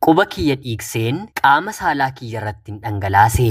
quba kiyya dhiigseen qaama saalaa kiyya irratti hin dhangalaase.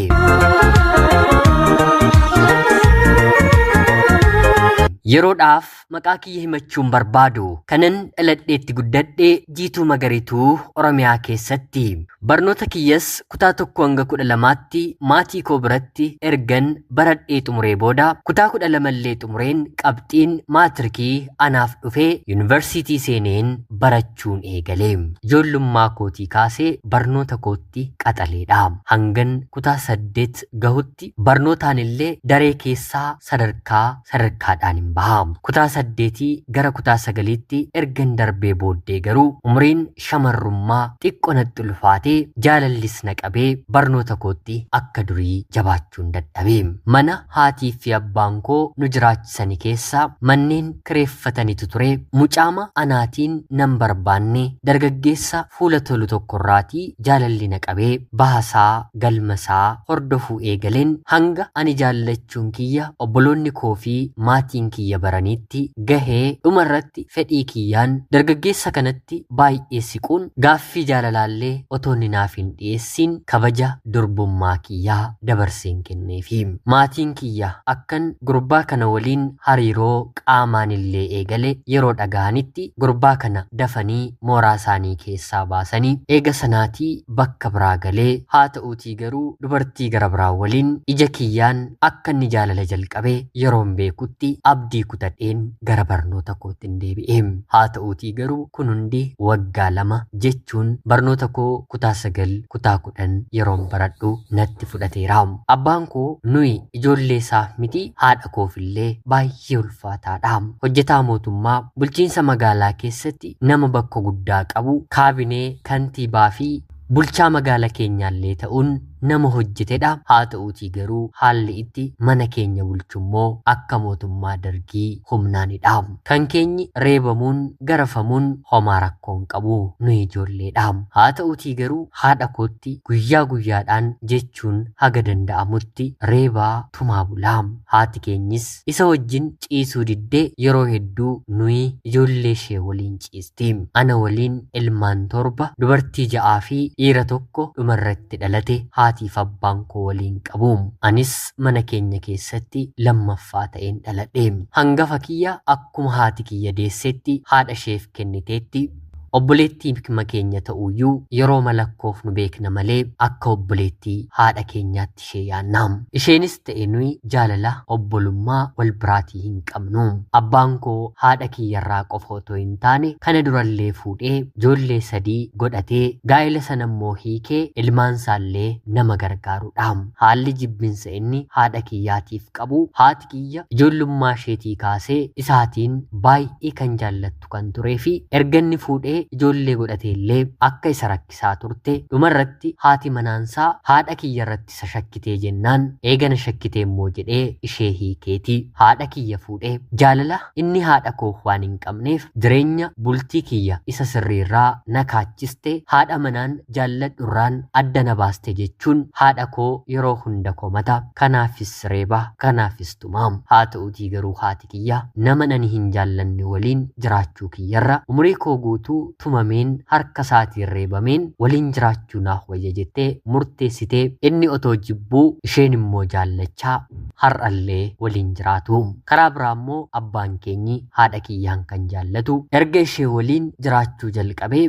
Yeroodhaaf maqaa kiyya himachuun barbaadu kanan dhaladheetti guddadhe Jiituu Magariituu Oromiyaa keessatti barnoota kiyyas kutaa 1 hanga 12tti maatii koo biratti ergan baradhee xumuree booda kutaa 12 illee xumureen qabxiin maatirikii anaaf dhufee yuunivarsiitii seeneen barachuun eegale. Ijoollummaa kootii kaasee barnoota kootti qaxaleedha. Hangan kutaa 8 gahutti barnootaan illee daree keessaa sadarkaadhaan hin baham. Kutaa 8 gara kutaa 9tti ergan darbee booddee garuu umriin shamarrummaa xiqqoo natti ulfaatee jaalallis na qabee barnoota kootti akka durii jabaachuun dadhabee mana haatii fi abbaan koo nu jiraachisanii keessaa manneen kireeffatanitu ture. Mucaama anaatiin nan barbaanne dargaggeessa fuula tolu tokkorraatii jaalalli na qabee bahasaa galmasaa hordofuu eegaleen hanga ani jaallachuun kiyya obboloonni koo fi maatiin kiyya baraniitti gahee dhumarratti fedhii kiyyaan dargaggeessa kanatti baay'ee siquun gaaffii jaalalaallee otoo naaf hin dhiyeessin kabaja durbummaa kiyyaa dabarseen kenneefi maatiin kiyya akkan gurbaa kana waliin hariiroo qaamaan illee eegale yeroo dhaga'anitti gurbaa kana dafanii mooraa isaanii keessaa baasanii eega sanaatii bakka biraa galee haa ta'uutii garuu dubartii gara biraa waliin ija kiyyaan akka inni jaalala jalqabee yeroon beekutti abdii kutadheen gara barnoota kootti deebi'ee. Haa ta'uutii garuu kun hundi waggaa 2 jechuun barnoota koo kutaa 9 kutaa 10 yeroon baradhu natti fudhateera. Abbaan koo nuyi ijoollee isaaf miti haadha koofillee baay'ee ulfaataadha. Hojjetaa mootummaa bulchiinsa magaalaa keessatti nama bakka guddaa qabu kaabinee kantiibaa fi bulchaa magaalaa keenyaallee ta'uun nama hojjetedha. Haa ta'uutii garuu haalli itti mana keenya bulchummoo akka mootummaa dargii humnaanidha. Kan keenyi reebamuun garafamuun homaa rakkoon qabu nuyi ijoolleedha. Haa ta'uutii garuu haadha kootti guyyaa guyyaadhaan jechuun haga danda'amutti reebaa tumaa bulaa. Haati keenyis isa wajjin ciisuu diddee yeroo hedduu nuyi ijoollee ishee waliin ciisti. Ana waliin ilmaan 7 dubartii 6 fi dhiira 1 dhumarratti dhalate haatiif abbaan koo waliin qabu. Anis mana keenya keessatti lammaffaa ta'een dhaladhe. Hangafa kiyya akkuma haati kiyya deessetti haadha isheef kenniteetti. Obboleettii keenya ta'uyyuu yeroo malakkoofnu beekna malee akka obboleettii haadha keenyaatti ishee yaannam. Isheenis ta'e nuyi jaalala obbolummaa wal biraatii hin qabnu. Abbaan koo haadha kiyyarraa qofa otoo hin taane kana durallee fuudhee ijoollee 3 godhatee gaa'ela sanammoo hiikee ilmaan isaallee nama gargaarudha. Haalli jibbinsa inni haadha kiyyaatiif qabu haati kiyya ijoollummaa isheetii kaasee isaatiin baay'ee kan jaallattu kan turee fi erganni fuudhee ijoollee godhateellee akka isa rakkisaa turte dhumarratti haati manaansaa haadha kiyya irratti isa shakkitee jennaan eegana shakkitee immoo jedhee ishee hiikeeti haadha kiyya fuudhee jaalala inni haadha koo waan hin qabneef jireenya bultii kiyya isa sirriirraa na kaachiste haadha manaan jaalladhurraan adda na baaste jechuun haadha koo yeroo hunda komata kanaafis reeba kanaafis tumaam. Haa ta'uutii garuu haati kiyya nama nani hin jaallanne waliin jiraachuu kiyyarra umurii koo guutuu tumameen harka isaatiin reebameen waliin jiraachuu naaf wayya jettee murteessitee inni otoo jibbuu isheen immoo jaallachaa har'allee waliin jiraatu. Karaa biraa immoo abbaan keenyi haadha kiyyaan kan jaallatu erga ishee waliin jiraachuu jalqabee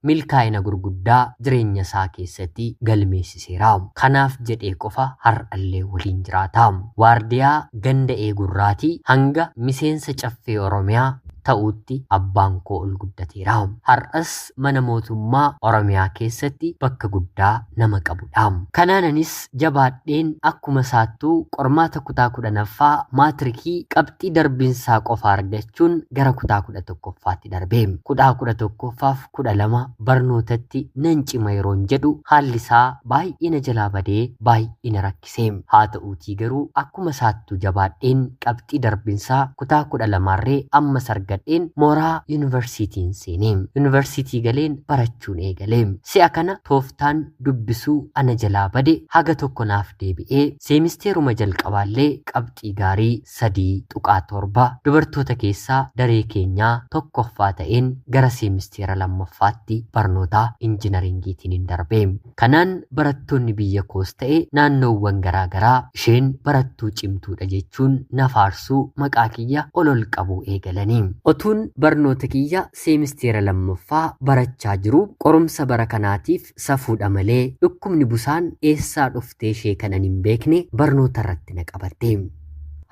milkaa'ina gurguddaa jireenya isaa keessatti galmeessiseera. Kanaaf jedhee qofa har'allee waliin jiraata. Waardiyaa ganda eegurraatii hanga miseensa caffee Oromiyaa ta'utti abbaan koo ol guddateera. Har'as mana mootummaa Oromiyaa keessatti bakka guddaa nama qabudha. Kanaanis jabaadheen akkuma saattuu qormaata kutaa 10ffaa maatirikii qabxii darbinsaa qofa argachuun gara kutaa 11ffaatti darbe. Kutaa 11ffaaf 12 barnootatti nan cima yeroon jedhu haalli isaa baay'ee na jalaa badee baay'ee na rakkise. Haa ta'uutii garuu akkuma saattuu jabaadheen qabxii darbinsaa kutaa 12rree amma sarga argadheen mooraa yuunivarsiitiin seenee yuunivarsiitii galeen barachuun eegalee si'a kana tooftaan dubbisuu ana jalaa bade haga tokko naaf deebi'ee seemisteeruma jalqabaallee qabxii gaarii 3.7 dubartoota keessaa daree keenyaa tokkoffaa ta'een gara seemisteera lammaffaatti barnoota injinaringiitiin hin darbee kanaan barattoonni biyya koos ta'e naannoowwan garaagaraa isheen barattuu cimtuudha jechuun nafaarsuu maqaa kiyya ol qabu eegalanii otuun barnoota kiyya seemisteera lammaffaa barachaa jiru qorumsa bara kanaatiif safuudha malee dhukkubni busaan eessaa dhuftee ishee kanan hin beekne barnoota irratti na qabatte.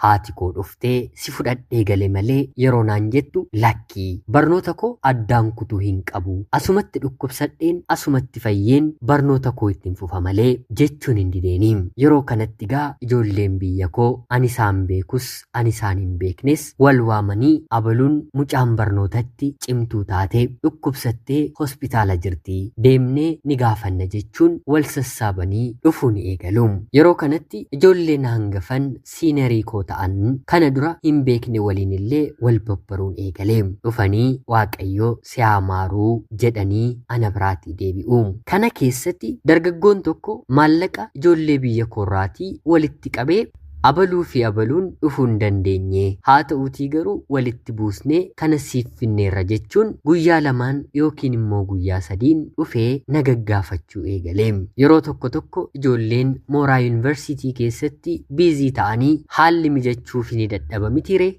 Haati koo dhuftee si fudhadhee gale malee yeroo naan jettu lakkii barnoota koo addaan kutuu hin qabu asumatti dhukkubsadheen asumatti fayyeen barnoota koo ittiin fufa malee jechuun hin dideeniin yeroo kanatti gaa ijoolleen biyya koo ani isaan beekus ani isaan hin beeknes wal waamanii abaluun mucaan barnootatti cimtuu taatee dhukkubsattee hospitaala jirti deemnee ni gaafanna jechuun wal sassaabanii dhufuun eegalu yeroo kanatti ijoolleen hangafan siinerii koo ta'an kana dura hin beekne waliin illee wal babbaruun eegalee dhufanii waaqayyoo siyaamaaruu jedhanii ana biraatii deebi'u kana keessatti dargaggoon tokko maallaqa ijoollee biyya koorraatii walitti qabee abaluu fi abaluun dhufuu hin dandeenye haa ta'uutii garuu walitti buusnee kana siif finneerra jechuun guyyaa lamaan yookiin immoo guyyaa sadiin dhufee na gaggaafachuu eegalee yeroo tokko ijoolleen mooraa yuunivarsiitii keessatti biizii ta'anii haalli mijachuuf ni dadhaba mitire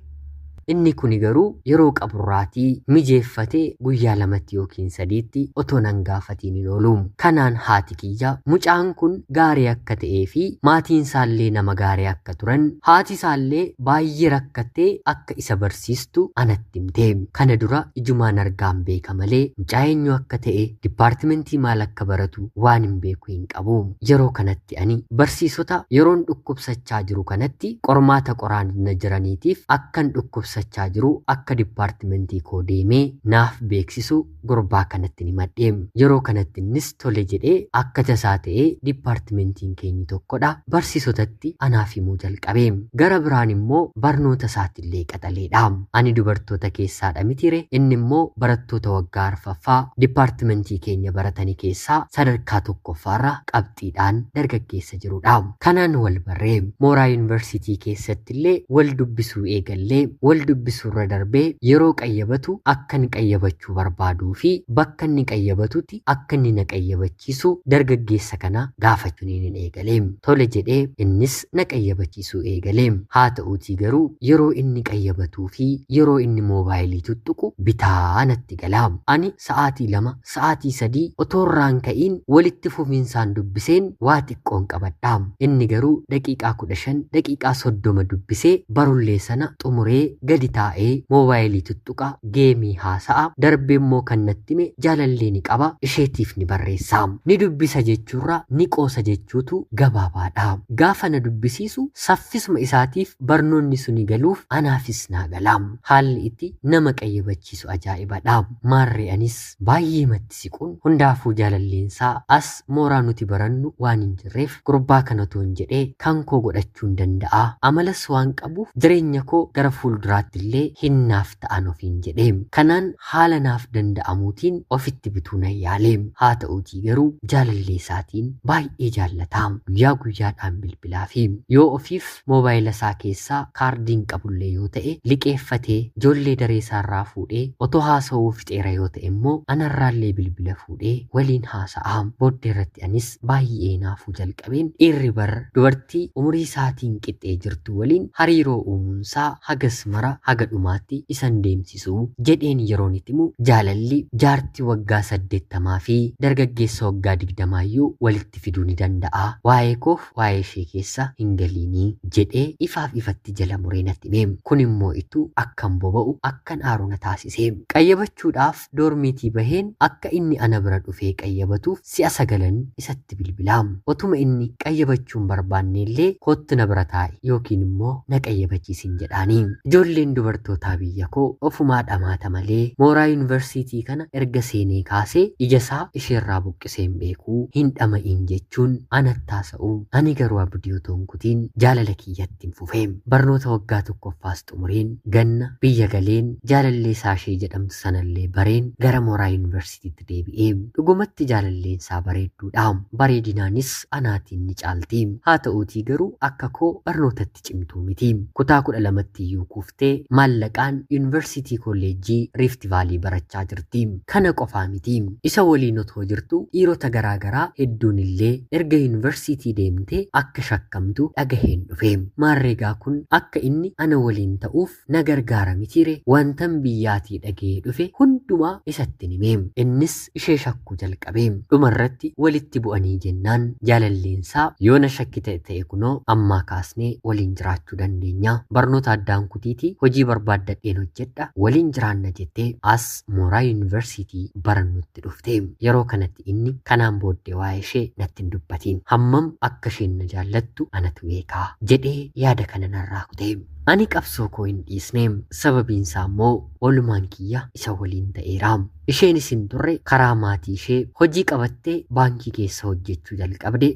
inni kuni garuu yeroo qaburraatii mijeeffatee guyyaa lamatti yookiin sadiitti otoo nan gaafatiin hin oolu kanaan haati kiyya mucaan kun gaarii akka ta'ee fi maatiin isaallee nama gaarii akka turan haati isaallee baay'ee rakkattee akka isa barsiistu anatti himte kana dura ijumaan argaan beeka malee mucaa eenyu akka ta'e dipaartimentii maal akka baratu waan hin beeku hin qabu yeroo kanatti ani barsiisota yeroon dhukkubsachaa jiru kanatti qormaata qoraanna jiraniitiif akkan dhukkubsachaa jiru akka dipaartimentii koo deemee naaf beeksisu gurbaa kanatti ni madhee yeroo kanatti innis tole jedhee akka tasaa ta'ee dipaartimentiin keenyi tokkodha barsiisotatti anaaf himuu jalqabee gara biraan immoo barnoota isaatiillee qaxaleedha ani dubartoota keessaadha mitire inni immoo barattoota waggaa arfaffaa dipaartimentii keenya baratanii keessaa sadarkaa tokkoffaarra qabxiidhaan dargaggeessa jirudha kanaan wal barree mooraa yuunivarsiitii keessattillee wal dubbisuu eegallee wal dubbisurra darbee yeroo qayyabatu akka inni qayyabachuu barbaaduu fi bakka inni qayyabatutti akka inni na qayyabachiisu dargaggeessa kana gaafachuun hin eegalee tole jedhee innis na qayyabachiisuu eegalee haa ta'uutii garuu yeroo inni qayyabatuu fi yeroo inni moobaayilii tuttuqu bitaa natti galaa ani sa'aatii 2 sa'aatii 3 otoorraan ka'iin walitti fufiinsaan dubbiseen waa xiqqoon qabadhaa inni garuu daqiiqaa 15 daqiiqaa 30 dubbisee barullee sana xumuree gadi taa'ee moobaayilii tuttuqa geemii haasa'a darbee immoo kan natti hime jaalallee ni qaba isheetiif ni barreessa ni dubbisa jechuurra ni qoosa jechuutu gabaabaadha gaafa na dubbisiisu saffisuma isaatiif barnoonni suni galuuf anaafis naa galaa haalli itti nama qayyabachiisu ajaa'ibadha maarree anis baay'ee matti siquun hundaafuu jaalalleensaa as mooraa nuti barannu waan hin jirreef gurbaa kanatu hin jedhee kan koo godhachuu hin danda'a amalas waan qabuuf jireenya koo gara fuulduraatti illee hinnaaf ta'an ofiin jedhee kanaan haala naaf danda'amuutiin ofitti bituu na yaalee haa ta'uutii garuu jaalallee isaatiin baay'ee jaallataa guyyaa guyyaadhaan bilbilaa fi yoo ofiif moobaayila isaa keessaa kaardiin qabullee yoo ta'e liqeeffatee ijoollee daree isaarraa fuudhee otoo haasa'uu fixeera yoo ta'e immoo anarraallee bilbila fuudhee waliin haasa'aa booddee irratti anis baay'ee naafuu jalqabeen dhiirri bar dubartii umurii isaatiin qixxee jirtu waliin hariiroo uumuunsaa hagas mara haga dhumaatti isan deemsisu jedheen yeroon itimu jaalalli jaartii waggaa 80 fi dargaggeessa waggaa 20 walitti fiduu ni danda'a waa'ee koof waa'ee ishee keessa hin galiinii jedhee ifaaf ifatti jala muree natti hime kun immoo itti akkan boba'u akkan aaru na taasise qayyabachuudhaaf doormiitii baheen akka inni ana bira dhufee qayyabatuuf si'a 9 isatti bilbilaam otuma inni qayyabachuun barbaanneellee kottu na bira taa'i yookiin immoo na qayyabachiisin jedhaanii ijoollee ijoolleen dubartootaa biyya koo ofumaa dhamaata malee mooraa yuunivarsiitii kana erga seenee kaasee ijasaa isheerraa buqqiseen beekuu hin dhama'in jechuun anattaasa'u. Ani garuu abdii otoo hin kutiin jaalala kiyyatti hin fufeem. Barnoota waggaa tokkoffaas xumureen ganna biyya galeen jaalallee saashee jedhamtu sanallee bareen gara mooraa yuunivarsiitiitti deebi'eem. Dhugumatti jaalalleen isaa bareedduudhaam. Bareedinaanis anaatiin ni caaltiim. Haa ta'uutii garuu akka koo barnootatti cimtuu mitiim. Kutaa 12tti iyyuu kuuftee maallaqaan yuunivarsiitii kolleejjii Rift Vaalii barachaa jirtiim. Kana qofaa mitiim. Isa waliin otoo jirtu dhiirota garaagaraa hedduun illee erga yuunivarsiitii deemtee akka shakkamtu dhagaheen dhufeem. Maarreegaa kun akka inni ana waliin ta'uuf na gargaara mitiire wantan biyyaatii dhagahee dhufe hundumaa isatti himeem. Innis ishee shakkuu jalqabeem. Dhumarratti walitti bu'anii jennaan jaalalleensaa yoo na shakkite ta'e kunoo ammaa kaasnee waliin jiraachuu dandeenya. Barnoota addaan kutiitii hojii barbaaddadheen hojjedha waliin jiraanna jettee as mooraa yuunivarsiitii barannutti dhufte. Yeroo kanatti inni kanaan booddee waa'ee ishee natti hin dubbatiin. Hammam akka isheen na jaallattu anatu beekaa jedhee yaada kana narraa kute. Ani qabsoo koo hin dhiisneem. Sababiinsaa immoo walumaan kiyya isa waliin ta'eeraam. Isheenis hin turre karaa maatii ishee hojii qabattee baankii keessa hojjechuu jalqabde.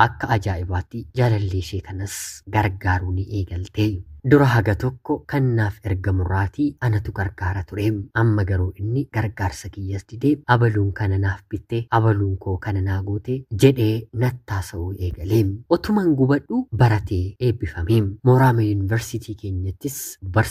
Akka ajaa'ibaatti jaalallee ishee kanas gargaaruu ni eegalte. Dura haga tokko kan naaf ergamurraatii anatu gargaara tureem. Amma garuu inni gargaarsa kiyyas didee abaluun kana naaf bitte abaluun koo kana naa goote jedhee nattaasa'uu eegaleem. Otuman gubadhu baratee eebbifameem. Mooraama yuunivarsiitii keenyattis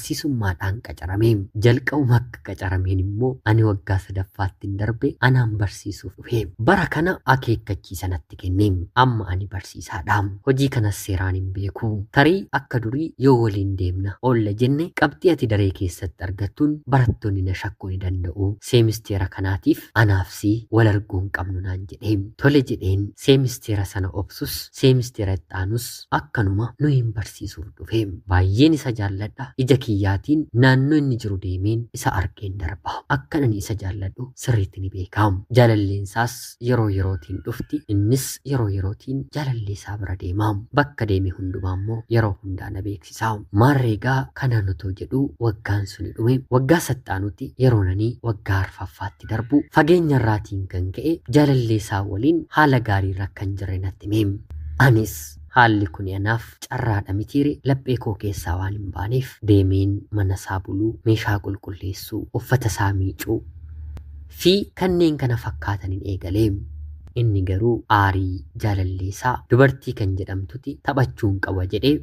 barsiisummaadhaan qacarameem. Jalqabuma akka qacarameen immoo ani waggaa sadaffaattiin darbe anaan barsiisuuf dhufeem. Bara kana akeekkachiisa natti kenneem. Amma ani barsiisaadhaam. Hojii kanas seeraan hin beeku. Tarii akka durii yoo waliin deemna oolla jenne qabxii ati daree keessatti argattuun barattoonni na shakkuu ni danda'u. Seemisteera kanaatiif anaafsi wal arguu hin qabnu naan jedheem. Tole jedheen seemisteera sana obsus seemisteera itti aanus akkanuma nu hin barsiisuuf dhufeem. Baay'een isa jaalladha. Ija kiyyaatiin naannoo inni jiru deemeen isa argeen darba. Akkanan isa jaalladhu sirriitti ni beekaam. Jaalalleensaas yeroo yerootiin dhufti. Innis yeroo yerootiin jaalalleesaa bira deemaam. Bakka deeme hundumaa immoo yeroo hundaa na beeksisaam. Maarreegaa kanaan otoo jedhu waggaan suni dhume. Waggaa sattaanutti yeroo nanii waggaa arfaffaatti darbu fageenya irraatiin kan ka'e jaalalleesaa waliin haala gaariirra kan jirre natti himeem. Anis haalli kun anaaf carraadha mitiire laphee koo keessaa waan hin baaneef deemeen mana isaa buluu, meeshaa qulqulleessuu, uffata isaa miicuu fi kanneen kana fakkaataniin eegaleem. Inni garuu aarii jaalalleesaa dubartii kan jedhamtuti taphachuun qaba jedhee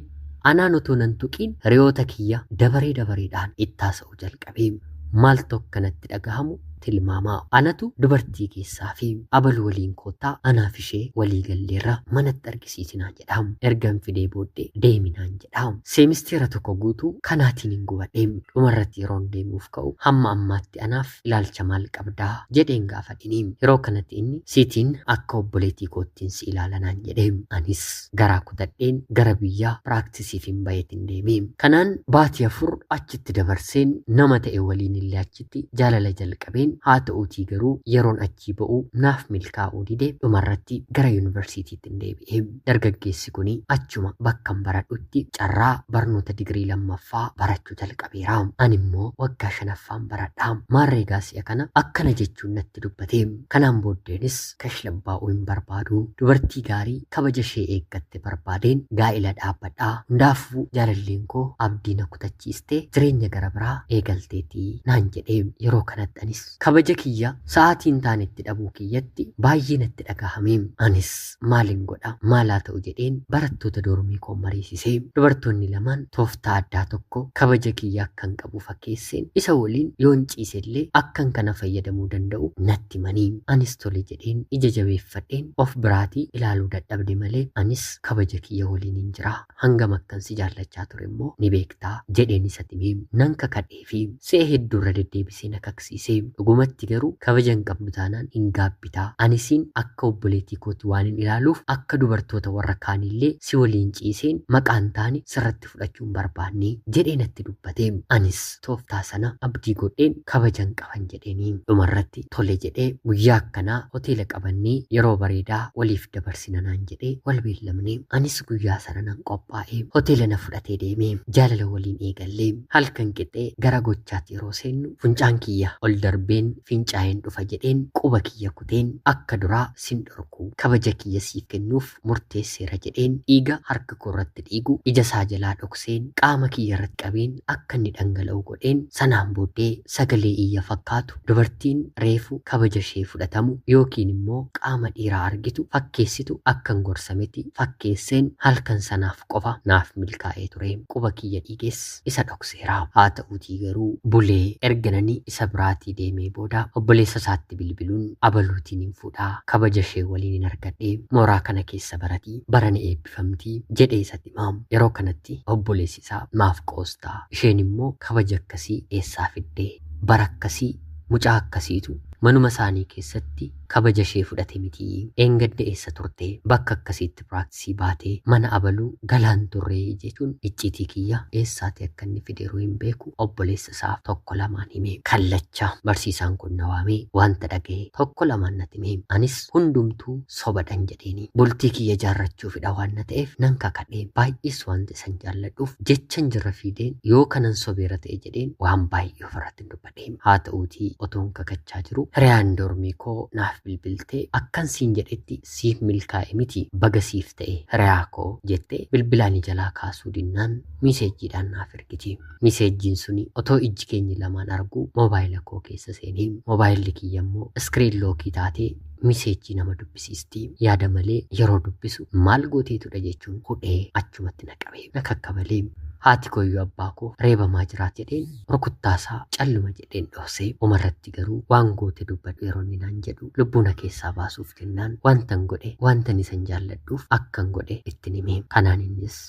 anaan otoo nan tuqiin hiriyoota kiyya dabareedhaan ittaasa'u jalqabeem. Maal tokkanatti dhagahamu tilmaamaa. Anatu dubartii keessaa fi abal waliin koottaa anaaf ishee walii galleerra manatti argisiisinaa jedhaam. Ergan fidee booddee deeminaan jedhaam. Seemisteera tokko guutuu kanaatiin hin gubadheem. Dhumarratti yeroon deemuuf ka'u hamma ammaatti anaaf ilaalcha maal qabdaa jedheen gaafadhiniim. Yeroo kanatti inni siitiin akka obboleetii koottiin si ilaalanaan jedheem. Anis garaa kutadheen gara biyyaa piraaktisisiif hin bayeetiin deemeem. Kanaan baatii 4 achitti dabarseen nama ta'e waliin illee achitti jaalala jalqabeen. Haa ta'uutii garuu yeroon achii ba'uu naaf milkaa'uu didee dhumarratti gara yuunivarsiitiitti hin deebi'eem. Dargaggeessi kuni achuma bakkan baradhutti carraa barnoota digirii lammaffaa barachuu jalqabeeraam. Ani immoo waggaa 5ffaan baradhaam. Maarreegaa si'a kana akkana jechuun natti dubbateem. Kanaan booddeenis kashlabbaa'uu hin barbaadu. Dubartii gaarii kabaja ishee eeggatte barbaadeen gaa'ila dhaabbadhaa. Hundaafuu jaalalleen koo abdii na kutachiistee jireenya gara biraa eegalteetii naan jedheem. Yeroo kanatti anis kabaja kiyya sa'aatiin taanetti dhabuu kiyyatti baay'ee natti dhagahameem. Anis maalin godha maalaa ta'u jedheen barattoota dormii koo mariisisee dubartoonni lamaan tooftaa addaa tokko kabaja kiyya akkan qabu fakkeesseen isa waliin yoon ciisellee akkan kana fayyadamuu danda'u natti himaniim. Anis tole jedheen ija jabeeffadheen of biraatii ilaaluu dadhabde malee anis kabaja kiyya waliin hin jira. Hangam akkan si jaallachaa ture immoo ni beektaa jedheen isatti himeem. Nan kakadhee fi se'ee hedduurra deddeebisee na kaksiisee dhugumatti garuu kabajan qabdu taanaan hin gaabbitaa. Anisiin akka obboleettii kooti waan hin ilaaluuf akka dubartoota warra kaanillee si waliin ciiseen maqaan taane sirratti fudhachuun barbaanne jedhee natti dubbate. Anis tooftaa sana abdii godheen kabajan qaban jedheeni dhumarratti tole jedhee guyyaa akkanaa hoteela qabannee yeroo bareedaa waliif dabarsina naan jedhee wal beellamne. Anis guyyaa sana nan qophaa'ee hoteela na fudhatee deemee jaalala waliin eegallee halkan qixxee gara gochaatti yeroo seennu funcaan kiyya ol darbeen fincaa'een dhufa jedheen quba kiyya kuteen akka duraa sin dhorku kabaja kiyya siif kennuuf murteesseera jedheen dhiiga harka koorratti dhiigu ija isaa jalaa dhokseen qaama kiyya irratti qabeen akka inni dhangala'u godheen sanaan booddee sagalee iyya fakkaatu dubartiin reefu kabaja ishee fudhatamu yookiin immoo qaama dhiiraa argitu fakkeessitu akkan gorsametti fakkeesseen halkan sanaaf qofa naaf milkaa'ee ture. Quba kiyya dhiiges isa dhokseera. Haa ta'uutii garuu bulee ergananii isa biraatii deemee booda obboleessa isaatti bilbiluun abaluutiin hin fuudhaa kabaja ishee waliin hin argadhee mooraa kana keessa baratii barana eebbifamtii jedhee isatti himaam. Yeroo kanatti obboleessi isaa maaf qoostaa isheen immoo kabaja akkasii eessaa fiddee bara akkasii mucaa akkasiitu manuma isaanii keessatti kabaja ishee fudhate miti. Eengadda eessa turte bakka akkasiitti piraaktisii baatee mana abaluu galaan turree jechuun icciitii kiyya eessaati akka inni fideeruu hin beeku obboleessa isaa tokko lamaan hime. Kallacha barsiisaan kun na waamee wanta dhaga'e tokko lamaan natti hime. Anis hundumtuu sobadhan jedheeni bultii kiyya jaarrachuufidha waan na ta'eef nan kakadhee baay'ees wanta isan jaalladhuuf jechan jirra fiideen yoo kanan sobeera ta'e jedheen waan baay'ee ofirratti hin dubbadhe. Haa ta'uutii otoon kakachaa jiru hiriyaan dormii koo naaf bilbiltee akkan siin jedhetti siif milkaa'e miti baga siif ta'e hiriyaa koo jettee bilbilaan jalaa kaasuu dinnaan miseejjiidhaan naaf ergiti. Miseejjiin suni otoo ijji keenya lamaan argu moobaayila koo keessa seenee moobaayilli kiyya immoo iskiriin lookii taatee miseejjii nama dubbisiisti. Yaada malee yeroo dubbisu maal gooteetudha jechuun hudhee achumatti na qabee na kakkabalee. Haati koyyuu abbaa koo reebamaa jiraat jedheen rukuttaasaa calluma jedheen dhoosee umarratti garuu waan goote dubbadhu yeroo inni naan jedhu lubbuuna keessaa baasuuf jennaan wantan godhe wantan isan jaalladhuuf akkan godhe ittiin himee. Kanaan innis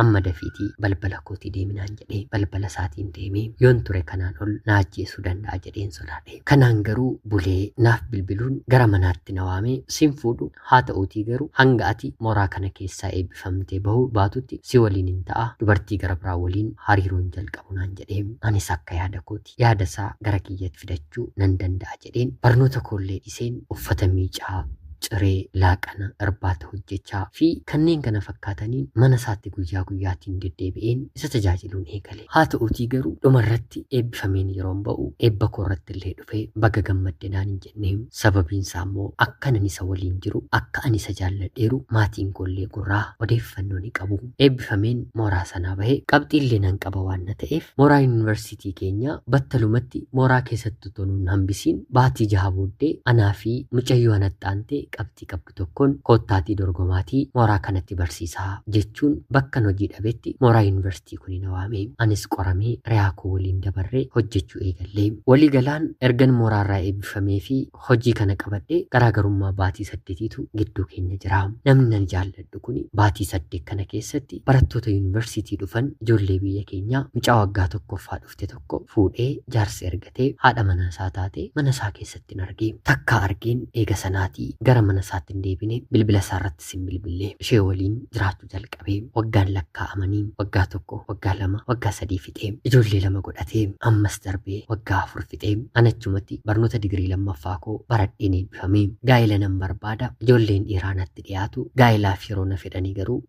amma dafiitii balbala kootii deeminaan jedhee balbala isaatiin deemee yoon ture kanaan ol na ajjeesuu danda'a jedheen sodaadhe. Kanaan garuu bulee naaf bilbiluun gara manaatti na waamee sin fuudhu haa ta'uutii garuu hanga ati mooraa kana keessaa eebbifamtee bahuu baatutti si waliin hin ta'a dubartii gara biraa waliin hariiroon jalqabu naan jedhee. Anis akka yaada kooti yaada isaa gara kiyyatti fidachuu nan danda'a jedheen barnoota koollee dhiseen uffata miicaa ciree laaqana irbaata hojjechaa fi kanneen kana fakkaataniin mana isaatti guyyaa guyyaatiin deddeebi'een isa tajaajiluun eegale. Haa ta'uutii garuu dhumarratti eebbifameen yeroon ba'u eebba koorratti illee dhufee baga gammadde naan hin jennee. Sababiin isaa immoo akka ani isa waliin jiru akka ani isa jaalladheeru maatiin koollee gurraa odeeffannoo ni qabu. Eebbifameen mooraa sanaa bahee qabxiillee nan qaba waan na ta'eef mooraa yuunivarsiitii keenya battalumatti mooraa keessatti tonuun hambisiin baatii 6 booddee anaa fi mucayyoo anaxxaantee qabxii qabdu tokkoon koottaatii dorgomaatii mooraa kanatti barsiisaa jechuun bakkan hojii dhabetti mooraa yuunivarsiitii kun na waamee. Anis qoramee riyaa koo waliin dabarree hojjechuu eegallee. Waliigalaan ergan mooraarraa eebbifamee fi hojii kana qabadhee garaagarummaa baatii 8tu gidduu keenya jira. Namni nan jaalladhu kun baatii 8 kana keessatti barattoota yuunivarsiitii dhufan ijoollee biyya keenyaa mucaa waggaa tokkoffaa dhufte tokko fuudhee jaarsa ergatee haadha mana isaa taatee mana isaa keessatti argee takka argeen eega sanaatii gara mana isaatti hin deebine bilbila isaa irratti sin bilbilee ishee waliin jiraachuu jalqabee waggaan lakkaa'amanii waggaa 1 waggaa 2 waggaa 3 fixee ijoollee 2 godhatee ammas darbee waggaa 4 fixee anachumatti barnoota digirii lammaffaa koo baradheen eebbifamee gaa'ela nan barbaada ijoolleen dhiiraa natti dhiyaatu gaa'ilaaf yeroo na fedhanii garuu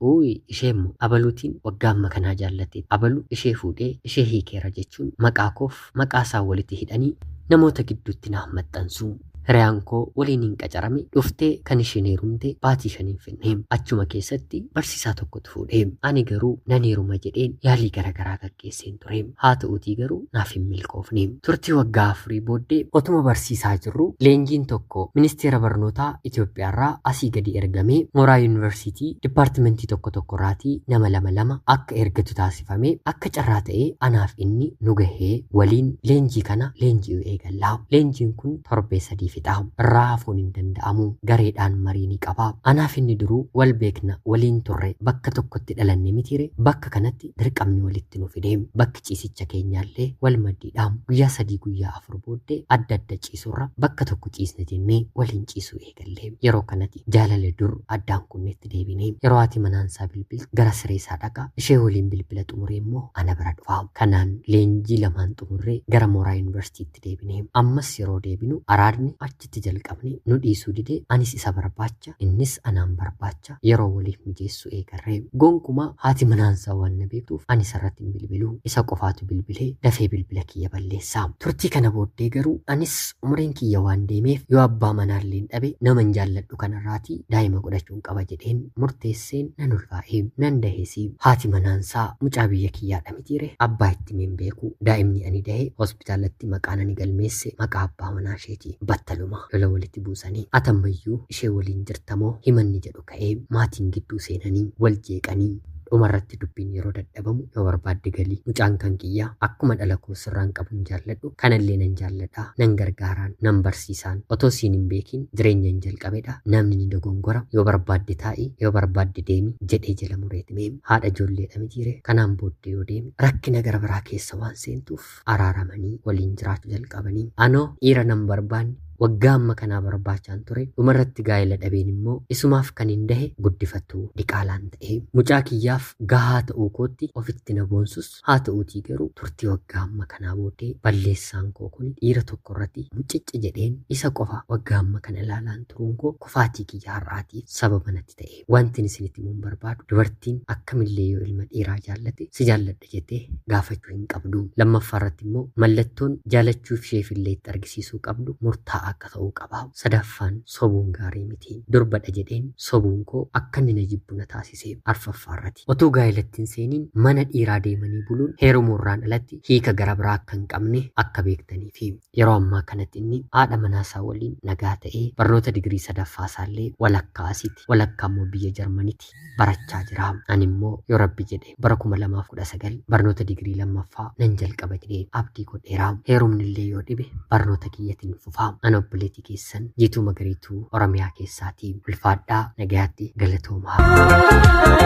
isheen abaluutiin waggaa amma kanaa jaallatte abalu ishee fuudhee ishee hiikeera jechuun maqaa koof maqaa isaa walitti hidhanii namoota gidduutti naaf maxxansu. Hiriyaan koo waliin hin qacarame dhuftee kan isheen heerumte baatii 5 fennee achuma keessatti barsiisaa tokkotu fuudhee ani garuu nan heeruma jedheen yaalii garaagaraa gaggeesseen ture. Haa ta'uutii garuu naaf hin milkoofne. Turtii waggaa 4 booddee otuma barsiisaa jirru leenjiin tokko ministeera barnootaa Itoophiyaarraa asii gadi ergamee mooraa yuunivarsiitii dipaartimentii tokkorraatii nama 2 akka ergatu taasifame akka carraa ta'ee anaaf inni nu gahee waliin leenjii kana leenji'uu eegallaa. Leenjiin kun torbee 3 fixaa. Raafuun hin danda'amu. Gareedhaan marii ni qaba. Anaaf inni duruu wal beekna waliin turre bakka tokkotti dhalanne mitire bakka kanatti dirqamni walitti nu fide. Bakki ciisicha keenyaallee wal maddiidha. Guyyaa 3 guyyaa 4 booddee adda adda ciisurra bakka tokko ciisna jennee waliin ciisuu eegalle. Yeroo kanatti jaalala dur addaan kunnetti deebine. Yeroo ati manaansaa bilbil gara siree isaa dhaqa ishee waliin bilbila xumuree immoo ana bira dhufa. Kanaan leenjii lamaan xumurree gara mooraa yuunivarsiitiitti deebine. Ammas yeroo deebinu araadni achitti jalqabne nu dhiisuu dide anis isa barbaacha innis anaan barbaacha yeroo waliif mijeessu eegarre. Gonkumaa haati manaansaa waan na beektuuf anis irratti hin bilbilu. Isa qofaatu bilbilee dafee bilbila kiyya balleessa. Turtii kana booddee garuu anis umriin kiyya waan deemeef yoo abbaa manaallee dhabe naman jaalladhu kanarraati daa'ima godhachuun qaba jedheen murteesseen nan ulfaa'ee nan daheesi. Haati manaansaa mucaa biyya kiyyaadha mitiire abbaa itti hin beeku. Daa'imni ani dahe hospitaalatti maqaan ani galmeesse maqaa abbaa manaa isheeti. Battaluma lola walitti buusanii atammayyuu ishee waliin jirtamoo himanni jedhu ka'ee maatiin gidduu seenanii wal jeeqanii dhumarratti dubbiin yeroo dadhabamu yoo barbaadde galii mucaan kan kiyyaa akkuma dhala koo sirraan qabuun jaalladhu kanallee nan jaalladha nan gargaaraan nan barsiisaan otoo siin hin beekin jireenya hin jalqabedha namni ni dogongora yoo barbaadde taa'ii yoo barbaadde deemi jedhee jala mureetime haadha ijoolleedha mitiire kanaan booddee yoo deemi rakkina gara biraa keessa waan seentuuf araaramanii waliin jiraachuu jalqabanii anoo dhiira nan barbaanne waggaa amma kanaa barbaachaan ture dhumarratti gaa'ela dhabeen immoo isumaaf kan hin dahe guddifattuu diqaalaan ta'e mucaa kiyyaaf gahaa ta'uu kootti ofitti na boonsus haa ta'uutii garuu turtii waggaa amma kanaa booddee balleessaan koo kun dhiira tokko irratti mucicci jedheen isa qofa waggaa amma kana ilaalaan turuun koo kufaatii kiyya har'aatiif sababa natti ta'e. Wanti isinitti himuun barbaadu dubartiin akkamillee yoo ilma dhiiraa jaallate si jaalladha jettee gaafachuu hin qabdu. Lammaffaa irratti immoo mallattoon jaalachuuf isheefillee itti argisiisuu qabdu murtaa akka ta'uu qaba. Sadaffaan sobuun gaarii miti. Durbadha jedheen sobuun koo akka inni na jibbu na taasise. Arfaffaarratti otoo gaa'ilattiin seeniin mana dhiiraa deemanii buluun heerumuurraan alatti hiika gara biraa akka hin qabne akka beektanii fi yeroo ammaa kanatti inni haadha manaasaa waliin nagaa ta'ee barnoota digirii sadaffaa isaallee walakkaa asitti walakkaa immoo biyya Jarmanitti barachaa jira. Ani immoo yoo rabbi jedhe bara 2019 barnoota digirii lammaffaa nan jalqaba jedhee abdii godheera. Heerumnillee yoo dhibe barnoota kiyyatiin fufaa. Obboleettii keessan Jiituu Magariituu Oromiyaa keessaatii ulfaadhaa nagayaatti galatoomaa.